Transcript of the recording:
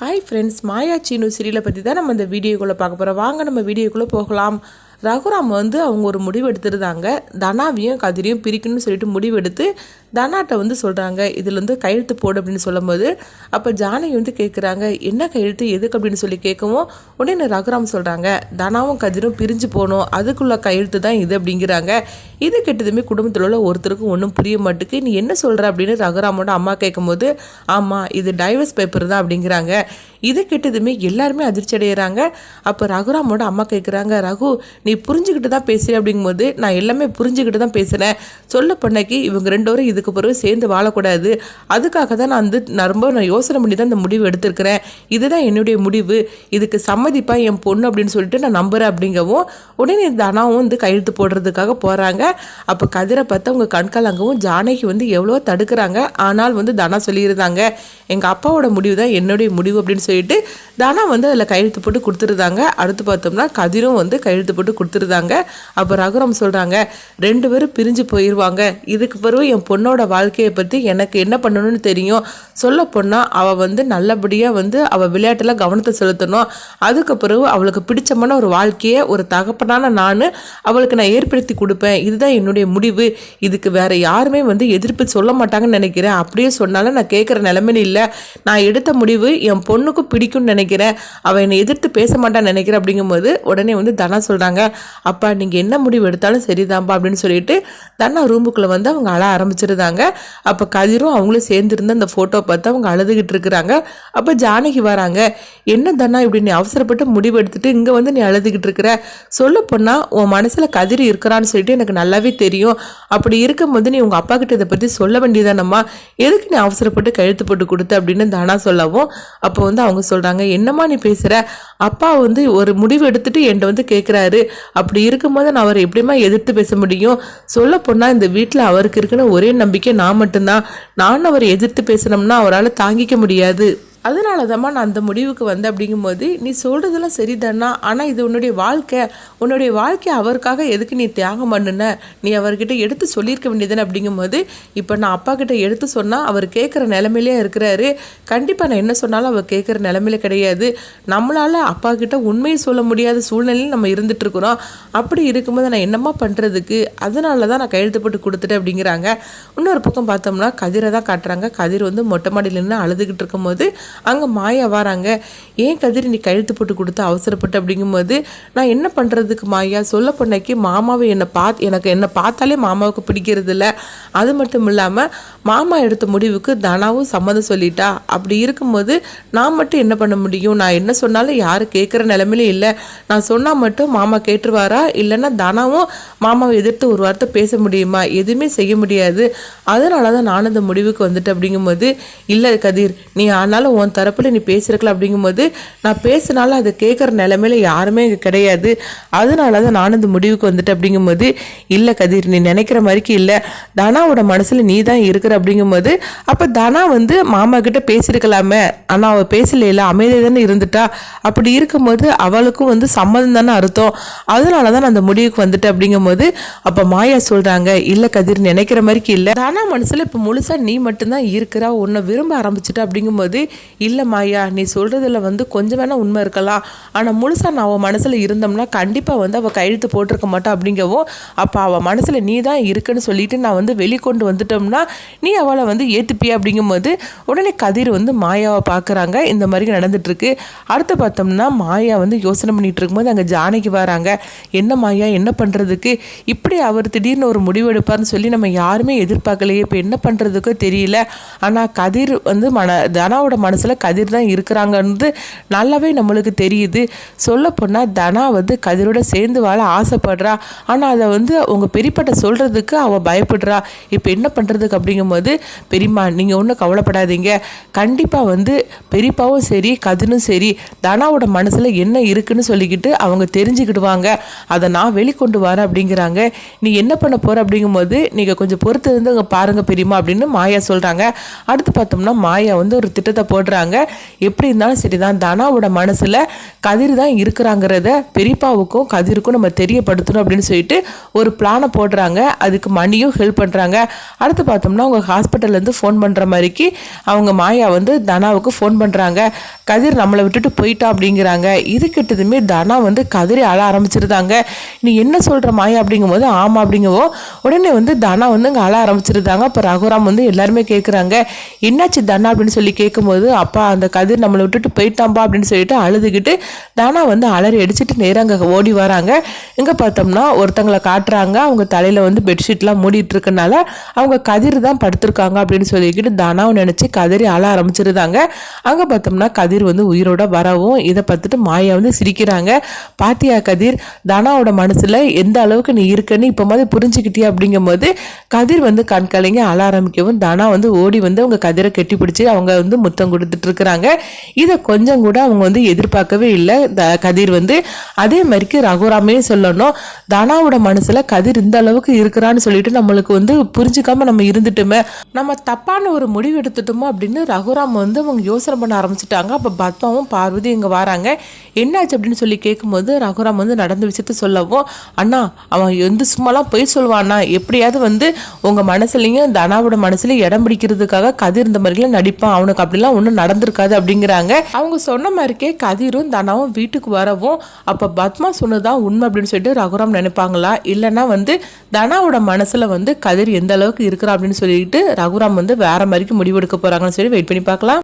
Hi friends, மாயா சீனு சீரியலை பற்றி தான் நம்ம இந்த வீடியோக்குள்ளே பார்க்க போகிறோம். வாங்க நம்ம வீடியோக்குள்ளே போகலாம். ரகுராம் அவங்க ஒரு முடிவு எடுத்துருந்தாங்க. தனாவையும் கதிரையும் பிரிக்கணும்னு சொல்லிட்டு முடிவு எடுத்து தனாட்ட சொல்கிறாங்க, இதுலேருந்து கையெழுத்து போடு அப்படின்னு சொல்லும்போது அப்போ ஜானகி கேட்குறாங்க, என்ன கையெழுத்து எதுக்கு அப்படின்னு சொல்லி கேட்கவும் உடனே ரகுராம் சொல்கிறாங்க, தனாவும் கதிரும் பிரிஞ்சு போகணும், அதுக்குள்ள கையெழுத்து தான் இது அப்படிங்கிறாங்க. இது கெட்டதுமே குடும்பத்தில் உள்ள ஒருத்தருக்கும் ஒன்றும் புரிய மாட்டுக்கு. நீ என்ன சொல்கிற அப்படின்னு ரகுராமோட அம்மா கேட்கும்போது, ஆமாம் இது டைவர்ஸ் பேப்பர் தான் அப்படிங்கிறாங்க. இதை கெட்டதுமே எல்லாருமே அதிர்ச்சி அடைகிறாங்க. அப்போ ரகுராமோட அம்மா கேட்குறாங்க, ரகு நீ புரிஞ்சுக்கிட்டு தான் பேசுகிறேன் அப்படிங்கும்போது, நான் எல்லாமே புரிஞ்சுக்கிட்டு தான் பேசுகிறேன். சொல்ல பண்ணைக்கு இவங்க ரெண்டு பேரும் இதுக்கு பிறகு சேர்ந்து வாழக்கூடாது, அதுக்காக தான் நான் ரொம்ப யோசனை பண்ணி தான் இந்த முடிவு எடுத்திருக்கிறேன். இதுதான் என்னுடைய முடிவு, இதுக்கு சம்மதிப்பா என் பொண்ணு அப்படின்னு சொல்லிட்டு நான் நம்புகிறேன் அப்படிங்கவும் உடனே தனாவும் கையெழுத்து போடுறதுக்காக போகிறாங்க. அப்போ கதிரை பார்த்து அவங்க கண்கலங்கவும் ஜானகி எவ்வளோ தடுக்கிறாங்க. ஆனால் தனா சொல்லியிருந்தாங்க, எங்கள் அப்பாவோட முடிவு தான் என்னுடைய முடிவு அப்படின்னு சொல்லிட்டு தனா அதில் கையெழுத்து போட்டு கொடுத்துருந்தாங்க. அடுத்து பார்த்தோம்னா கதிரும் கையெழுத்து போட்டு கொடுத்துருந்தாங்க. அப்போ ரகுராம் சொல்கிறாங்க, ரெண்டு பேரும் பிரிஞ்சு போயிடுவாங்க, இதுக்கு பிறகு என் பொண்ணோட வாழ்க்கையை பற்றி எனக்கு என்ன பண்ணணும்னு தெரியும். சொல்ல போனால் அவள் நல்லபடியாக அவள் விளையாட்டில் கவனத்தை செலுத்தணும். அதுக்கு பிறகு அவளுக்கு பிடிச்சமான ஒரு வாழ்க்கையை ஒரு தகப்பனான நான் அவளுக்கு நான் ஏற்படுத்தி கொடுப்பேன். இதுதான் என்னுடைய முடிவு. இதுக்கு வேற யாருமே எதிர்ப்பு சொல்ல மாட்டாங்கன்னு நினைக்கிறேன். அப்படியே சொன்னாலும் நான் கேட்குற நிலைமையில இல்லை. நான் எடுத்த முடிவு என் பொண்ணுக்கும் பிடிக்கும்னு நினைக்கிறேன். அவள் என்னை எதிர்த்து பேச மாட்டான்னு நினைக்கிறேன் அப்படிங்கும்போது உடனே தனா சொல்கிறாங்க, அப்பா நீங்கள் என்ன முடிவு எடுத்தாலும் சரிதான்ப்பா அப்படின்னு சொல்லிட்டு தனா ரூமுக்குள்ளே அவங்க அழ ஆரம்பிச்சிருந்தாங்க. அப்போ கதிரும் அவங்களும் சேர்ந்துருந்த அந்த ஃபோட்டோ பார்த்து அவங்க அழுதுகிட்டு இருக்கிறாங்க. அப்போ ஜானகி வராங்க, என்ன தனா இப்படி நீ அவசரப்பட்டு முடிவு எடுத்துட்டு இங்கே நீ அழுதுகிட்டு இருக்கிற, சொல்ல போனால் உன் மனசில் கதிர் இருக்கிறான்னு சொல்லிட்டு எனக்கு நல்லாவே தெரியும். அப்படி இருக்கும்போது நீ உங்கள் அப்பா கிட்ட இதை பற்றி சொல்ல வேண்டியதானம்மா, எதுக்கு நீ அவசரப்பட்டு கையெழுத்து போட்டு கொடுத்த அப்படின்னு தனா சொல்லவும் அப்போ அவங்க சொல்கிறாங்க, என்னம்மா நீ பேசுகிற, அப்பா ஒரு முடிவு எடுத்துட்டு என்கிட்ட கேட்குறாரு, அப்படி இருக்கும்போது நான் அவரை எப்படிமா எதிர்த்து பேச முடியும். சொல்ல போனால் இந்த வீட்டில் அவருக்கு இருக்குன்னு ஒரே நம்பிக்கை நான் மட்டும்தான். நான் அவரை எதிர்த்து பேசணும்னா அவரால் தாங்கிக்க முடியாது. அதனால தான் நான் அந்த முடிவுக்கு வந்தேன் அப்படிங்கும்போது, நீ சொல்கிறதெல்லாம் சரிதானா, ஆனால் இது உன்னுடைய வாழ்க்கை அவருக்காக எதுக்கு நீ தியாகம் பண்ணுன, நீ அவர்கிட்ட எடுத்து சொல்லியிருக்க வேண்டியதுன்னு அப்படிங்கும்போது, இப்போ நான் அப்பா கிட்ட எடுத்து சொன்னால் அவர் கேட்குற நிலமையிலே இருக்கிறாரு. கண்டிப்பாக நான் என்ன சொன்னாலும் அவர் கேட்குற நிலமையில கிடையாது. நம்மளால் அப்பா கிட்ட உண்மையை சொல்ல முடியாத சூழ்நிலையில் நம்ம இருந்துகிட்ருக்குறோம். அப்படி இருக்கும்போது நான் என்னம்மா பண்ணுறதுக்கு, அதனால தான் நான் கையெழுத்து போட்டு கொடுத்துட்டேன் அப்படிங்கிறாங்க. இன்னொரு பக்கம் பார்த்தோம்னா கதிரை தான் காட்டுறாங்க. கதிர் மொட்டை மாடியில் நின்று அழுதுகிட்டு இருக்கும்போது அங்கே மாயா வராங்க. ஏன் கதிர் நீ கையெழுத்து போட்டு கொடுத்து அவசரப்பட்டு அப்படிங்கும்போது, நான் என்ன பண்ணுறதுக்கு மாயா, சொல்ல பொண்ணைக்கு மாமாவை என்னை பார்த்தாலே மாமாவுக்கு பிடிக்கிறது இல்லை. அது மட்டும் இல்லாமல் மாமா எடுத்த முடிவுக்கு தனாவும் சம்மதம் சொல்லிட்டா. அப்படி இருக்கும்போது நான் மட்டும் என்ன பண்ண முடியும், நான் என்ன சொன்னாலும் யாரும் கேட்குற நிலைமையிலே இல்லை. நான் சொன்னால் மட்டும் மாமா கேட்டுருவாரா, இல்லைன்னா தனாவும் மாமாவை எதிர்த்து ஒரு வார்த்தை பேச முடியுமா, எதுவுமே செய்ய முடியாது. அதனால தான் நான் அந்த முடிவுக்கு வந்துட்டேன் அப்படிங்கும்போது, இல்லை கதிர் நீ ஆனாலும் உன் தரப்பில் நீ பேசியிருக்கலாம் அப்படிங்கும்போது, நான் பேசினாலும் அதை கேட்குற நிலைமையில யாருமே இங்கே கிடையாது. அதனால தான் நான் இந்த முடிவுக்கு வந்துட்டேன் அப்படிங்கும்போது, இல்லை கதிர் நீ நினைக்கிற மாதிரிக்கு இல்லை, தனாவோட மனசில் நீ தான் இருக்கிற அப்படிங்கும்போது, அப்போ தனா மாமா கிட்ட பேசியிருக்கலாமே, ஆனால் அவள் பேசல, அமைதியாக தானே இருந்துட்டா. அப்படி இருக்கும்போது அவளுக்கும் சம்மதம் தானே அர்த்தம். அதனால தான் நான் அந்த முடிவுக்கு வந்துட்டேன் அப்படிங்கும்போது அப்போ மாயா சொல்கிறாங்க, இல்லை கதிர் நினைக்கிற மாதிரிக்கு இல்லை, தனா மனசில் இப்போ முழுசாக நீ மட்டும்தான் இருக்கிறா, உன்னை விரும்ப ஆரம்பிச்சிட்டா அப்படிங்கும்போது, இல்லை மாயா நீ சொல்கிறதுல கொஞ்சம் வேணால் உண்மை இருக்கலாம், ஆனால் முழுசாக நான் அவள் மனசில் இருந்தோம்னா கண்டிப்பாக அவள் கையெழுத்து போட்டிருக்க மாட்டா அப்படிங்கவும், அப்போ அவள் மனசில் நீ தான் இருக்குன்னு சொல்லிட்டு நான் வெளிக்கொண்டு வந்துட்டோம்னா நீ அவளை ஏற்றுப்பியா அப்படிங்கும்போது உடனே கதிர் மாயாவை பார்க்குறாங்க. இந்த மாதிரி நடந்துட்டுருக்கு. அடுத்து பார்த்தோம்னா மாயா யோசனை பண்ணிகிட்டு இருக்கும்போது அங்கே ஜானகி வராங்க. என்ன மாயா என்ன பண்ணுறதுக்கு, இப்படி அவர் திடீர்னு ஒரு முடிவு எடுப்பார்னு சொல்லி நம்ம யாருமே எதிர்பார்க்கலையே, இப்போ என்ன பண்ணுறதுக்கோ தெரியல. ஆனால் கதிர் தனாவோட மனசில் கதிர் தான் இருக்கிறாங்கன்றது நல்லாவே நம்மளுக்கு தெரியுது. சொல்லப்போனால் தனா கதிரோட சேர்ந்து வாழ ஆசைப்படுறா, ஆனால் அதை உங்கள் பெரியப்பட்ட சொல்கிறதுக்கு அவள் பயப்படுறா. இப்போ என்ன பண்ணுறதுக்கு அப்படிங்கும்போது, பெரியம்மா நீங்கள் ஒன்றும் கவலைப்படாதீங்க, கண்டிப்பாக பெரியப்பாவும் சரி கதிரும் சரி தனாவோட மனசில் என்ன இருக்குன்னு சொல்லிக்கிட்டு அவங்க தெரிஞ்சுக்கிடுவாங்க, அதை நான் வெளிக்கொண்டு வரேன் அப்படிங்கிறாங்க. நீ என்ன பண்ண போகிற அப்படிங்கும்போது, நீங்கள் கொஞ்சம் பொறுத்து இருந்து அங்கே பாருங்கள் பெரியம்மா அப்படின்னு மாயா சொல்கிறாங்க. அடுத்து பார்த்தோம்னா மாயா ஒரு திட்டத்தை போடுறாங்க. போடுறாங்க. எப்படி இருந்தாலும் சரிதான், தனாவோட மனசில் கதிர் தான் இருக்கிறாங்கிறத பெரியப்பாவுக்கும் கதிருக்கும் நம்ம தெரியப்படுத்தணும் அப்படின்னு சொல்லிட்டு ஒரு பிளானை போடுறாங்க. அதுக்கு மணியும் ஹெல்ப் பண்ணுறாங்க. அடுத்து பார்த்தோம்னா அவங்க ஹாஸ்பிட்டல்லேருந்து ஃபோன் பண்ணுற மாதிரிக்கு அவங்க மாயா வந்து தனாவுக்கு ஃபோன் பண்ணுறாங்க. கதிர் நம்மளை விட்டுட்டு போயிட்டா அப்படிங்கிறாங்க. இது கிட்டதுமே தனா வந்து கதிரை அழ ஆரம்பிச்சிருந்தாங்க. நீ என்ன சொல்கிற மாயா அப்படிங்கும்போது ஆமாம் அப்படிங்கவோ உடனே வந்து தனா வந்து அங்கே அழ ஆரம்பிச்சிருந்தாங்க. அப்போ ரகுராம் வந்து எல்லாருமே கேட்குறாங்க, என்னாச்சு தனா அப்படின்னு சொல்லி கேட்கும்போது, அப்பா அந்த கதிர் நம்மளை விட்டுட்டு போயிட்டாம்பா அப்படின்னு சொல்லிட்டு அழுதுகிட்டு தனா வந்து அலறி அடிச்சுட்டு நேராக அங்கே ஓடி வராங்க. இங்கே பார்த்தோம்னா ஒருத்தங்களை காட்டுறாங்க. அவங்க தலையில் வந்து பெட்ஷீட்லாம் மூடிட்டு இருக்கனால அவங்க கதிர் தான் படுத்திருக்காங்க அப்படின்னு சொல்லிக்கிட்டு தனாவை நினச்சி கதிரி அழ ஆரம்பிச்சிருந்தாங்க. அங்கே பார்த்தோம்னா கதிர் வந்து உயிரோட வரவும் இதை பார்த்துட்டு மாயா வந்து சிரிக்கிறாங்க. பாத்தியா கதிர், தனாவோட மனசில் எந்த அளவுக்கு நீ இருக்கன்னு இப்போ மாதிரி புரிஞ்சுக்கிட்டியா அப்படிங்கும் போது கதிர் வந்து கண் கலங்கி அழ ஆரம்பிக்கவும் தனா வந்து ஓடி வந்து அவங்க கதிரை கெட்டி பிடிச்சி அவங்க வந்து முத்தம் கொடுத்துட்டு இருக்கிறாங்க. இதை கொஞ்சம் கூட அவங்க வந்து எதிர்பார்க்கவே இல்லை. கதிர் வந்து அதே மாதிரிக்கு ரகுராமே சொல்லணும், தனாவோட மனசில் கதிர் இந்த அளவுக்கு இருக்கிறான்னு சொல்லிட்டு நம்மளுக்கு வந்து புரிஞ்சுக்காம நம்ம இருந்துட்டோமே, நம்ம தப்பான ஒரு முடிவு எடுத்துட்டோமோ அப்படின்னு ரகுராம் வந்து அவங்க யோசனை பண்ண ஆரம்பிச்சிட்டாங்க. அப்போ பத்மாவும் பார்வதி இங்கே வராங்க. என்னாச்சு அப்படின்னு சொல்லி கேட்கும்போது ரகுராம் வந்து நடந்த விஷயத்த சொல்லவும், அண்ணா அவன் வந்து சும்மாலாம் போய் சொல்லுவான்னா, எப்படியாவது வந்து உங்கள் மனசுலையும் தனாவோட மனசுலையும் இடம் பிடிக்கிறதுக்காக கதிர் இந்த மாதிரிலாம் நடிப்பான், அவனுக்கு அப்படிலாம் ஒன்றும் நடந்திருக்காது அப்படிங்கிறாங்க. அவங்க சொன்ன மாதிரிக்கே கதிரும் தனாவும் வீட்டுக்கு வரவும் அப்போ பத்மா சொன்னதான் உண்மை அப்படின்னு சொல்லிட்டு ரகுராம் நினைப்பாங்களா, இல்லைன்னா வந்து தனாவோட மனசில் வந்து கதிர் எந்த அளவுக்கு இருக்கிறா அப்படின்னு சொல்லிட்டு ரகுராம் வந்து வேற மாதிரிக்கு முடிவெடுக்க போகிறாங்கன்னு சொல்லி வெயிட் பண்ணி பார்க்கலாம்.